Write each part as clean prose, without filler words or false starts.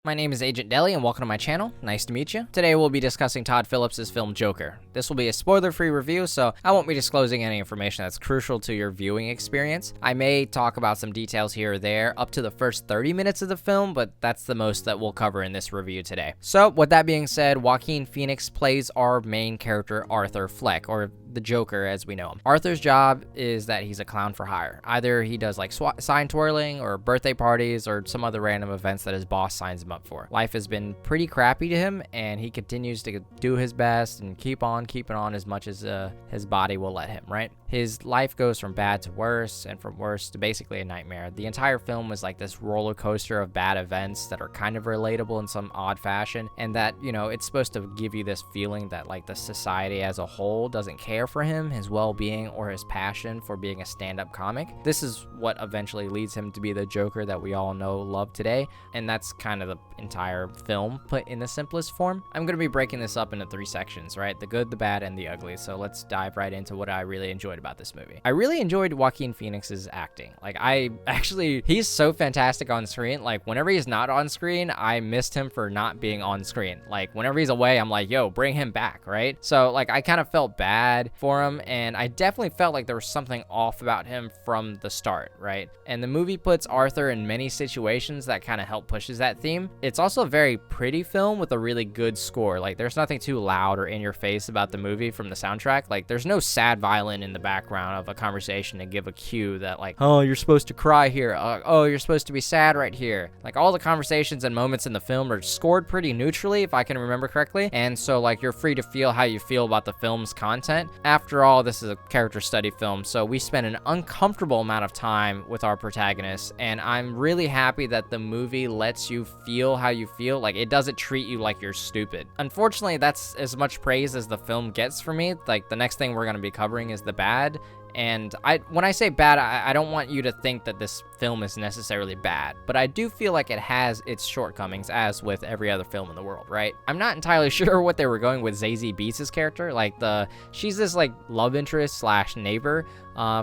My name is Agent Deli and welcome to my channel. Nice to meet you. Today we'll be discussing Todd Phillips' film Joker. This will be a spoiler-free review, so I won't be disclosing any information that's crucial to your viewing experience. I may talk about some details here or there up to the first 30 minutes of the film, but that's the most that we'll cover in this review today. So with that being said, Joaquin Phoenix plays our main character Arthur Fleck, or the Joker as we know him. Arthur's job is that he's a clown for hire. Either he does like sign twirling or birthday parties or some other random events that his boss signs him up for. Life has been pretty crappy to him and he continues to do his best and keep on keeping on as much as his body will let him, right? His life goes from bad to worse and from worse to basically a nightmare. The entire film was like this roller coaster of bad events that are kind of relatable in some odd fashion, and that, you know, it's supposed to give you this feeling that like the society as a whole doesn't care for him, his well-being, or his passion for being a stand-up comic. This is what eventually leads him to be the Joker that we all know, love today, and that's kind of the entire film put in the simplest form. I'm going to be breaking this up into 3 sections, right? The good, the bad, and the ugly. So let's dive right into what I really enjoyed about this movie. I really enjoyed Joaquin Phoenix's acting. Like, he's so fantastic on screen. Like, whenever he's not on screen, I missed him for not being on screen. Like, whenever he's away, I'm like, yo, bring him back, right? So, like, I kind of felt bad for him, and I definitely felt like there was something off about him from the start, right? And the movie puts Arthur in many situations that kind of help pushes that theme. It's also a very pretty film with a really good score. Like, there's nothing too loud or in your face about the movie from the soundtrack. Like, there's no sad violin in the background of a conversation to give a cue that like, oh, you're supposed to cry here. Oh, you're supposed to be sad right here. Like, all the conversations and moments in the film are scored pretty neutrally, if I can remember correctly. And so like, you're free to feel how you feel about the film's content. After all, this is a character study film, so we spend an uncomfortable amount of time with our protagonist, and I'm really happy that the movie lets you feel how you feel. Like, it doesn't treat you like you're stupid. Unfortunately, that's as much praise as the film gets for me. Like, the next thing we're going to be covering is the bad. And when I say bad, I don't want you to think that this film is necessarily bad, but I do feel like it has its shortcomings, as with every other film in the world, right? I'm not entirely sure what they were going with Zazie Beetz' character. Like, she's this like love interest slash neighbor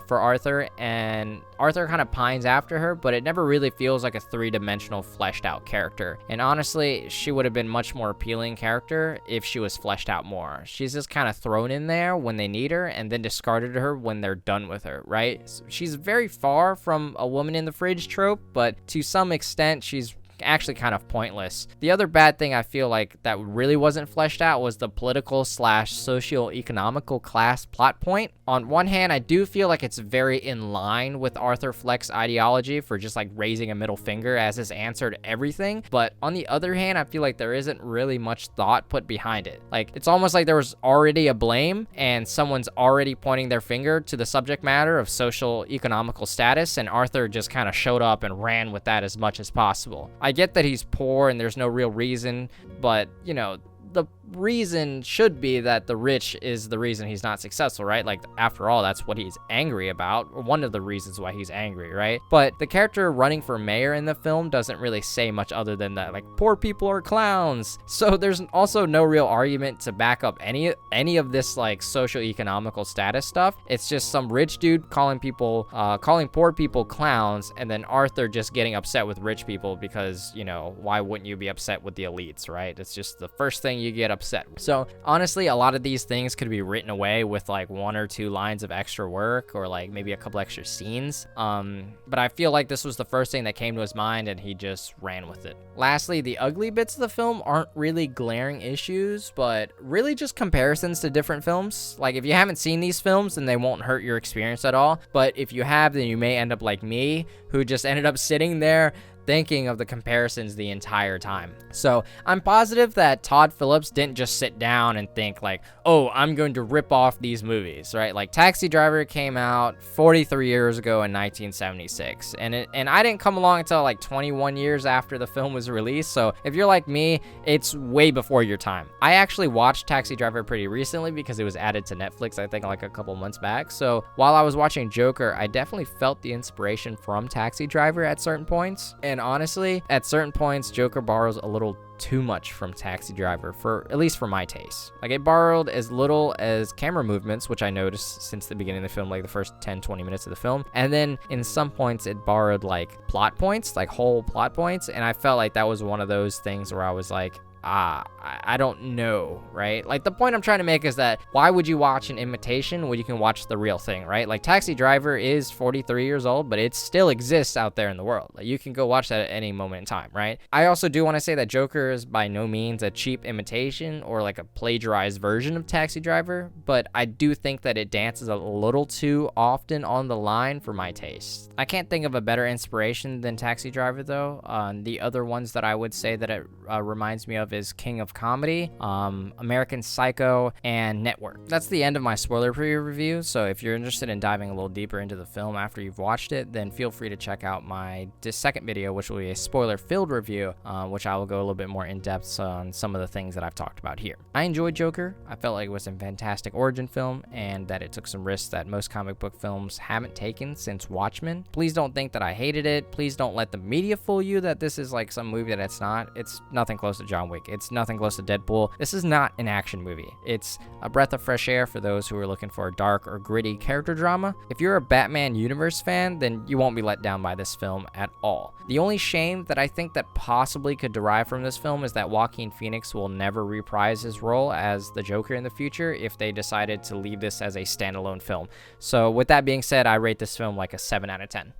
for Arthur, and Arthur kind of pines after her, but it never really feels like a 3-dimensional fleshed out character. And honestly, she would have been much more appealing character if she was fleshed out more. She's just kind of thrown in there when they need her and then discarded her when they're done with her, right? So she's very far from a woman in the fridge trope, but to some extent she's actually kind of pointless. The other bad thing I feel like that really wasn't fleshed out was the political slash socio-economical class plot point. On one hand, I do feel like it's very in line with Arthur Fleck's ideology for just like raising a middle finger as his answer to everything, but on the other hand, I feel like there isn't really much thought put behind it. Like, it's almost like there was already a blame and someone's already pointing their finger to the subject matter of social economical status, and Arthur just kind of showed up and ran with that as much as possible. I get that he's poor and there's no real reason, but, you know, the reason should be that the rich is the reason he's not successful, right? Like, after all, that's what he's angry about, or one of the reasons why he's angry, right? But the character running for mayor in the film doesn't really say much other than that, like, poor people are clowns. So there's also no real argument to back up any of this like socio-economical status stuff. It's just some rich dude calling poor people clowns, and then Arthur just getting upset with rich people because, you know, why wouldn't you be upset with the elites, right? It's just the first thing you get upset with. So honestly, a lot of these things could be written away with like 1 or 2 lines of extra work, or like maybe a couple extra scenes. But I feel like this was the first thing that came to his mind and he just ran with it. Lastly, the ugly bits of the film aren't really glaring issues, but really just comparisons to different films. Like, if you haven't seen these films, then they won't hurt your experience at all. But if you have, then you may end up like me, who just ended up sitting there thinking of the comparisons the entire time. So I'm positive that Todd Phillips didn't just sit down and think like, oh, I'm going to rip off these movies, right? Like, Taxi Driver came out 43 years ago in 1976, and I didn't come along until like 21 years after the film was released. So if you're like me, it's way before your time. I actually watched Taxi Driver pretty recently because it was added to Netflix, I think like a couple months back. So while I was watching Joker, I definitely felt the inspiration from Taxi Driver at certain points, and honestly, at certain points, Joker borrows a little too much from Taxi Driver, for at least for my taste. Like, it borrowed as little as camera movements, which I noticed since the beginning of the film, like the first 10-20 minutes of the film, and then in some points it borrowed like plot points, like whole plot points, and I felt like that was one of those things where I was like, I don't know, right? Like, the point I'm trying to make is that why would you watch an imitation when you can watch the real thing, right? Like, Taxi Driver is 43 years old, but it still exists out there in the world. Like, you can go watch that at any moment in time, right? I also do want to say that Joker is by no means a cheap imitation or like a plagiarized version of Taxi Driver, but I do think that it dances a little too often on the line for my taste. I can't think of a better inspiration than Taxi Driver, though. The other ones that I would say that it reminds me of is King of Comedy, American Psycho, and Network. That's the end of my spoiler-free review, so if you're interested in diving a little deeper into the film after you've watched it, then feel free to check out my second video, which will be a spoiler-filled review, which I will go a little bit more in-depth on some of the things that I've talked about here. I enjoyed Joker. I felt like it was a fantastic origin film, and that it took some risks that most comic book films haven't taken since Watchmen. Please don't think that I hated it. Please don't let the media fool you that this is like some movie that it's not. It's nothing close to John Wick. It's nothing close to Deadpool. This is not an action movie. It's a breath of fresh air for those who are looking for a dark or gritty character drama. If you're a Batman universe fan, then you won't be let down by this film at all. The only shame that I think that possibly could derive from this film is that Joaquin Phoenix will never reprise his role as the Joker in the future if they decided to leave this as a standalone film. So with that being said, I rate this film like a 7 out of 10.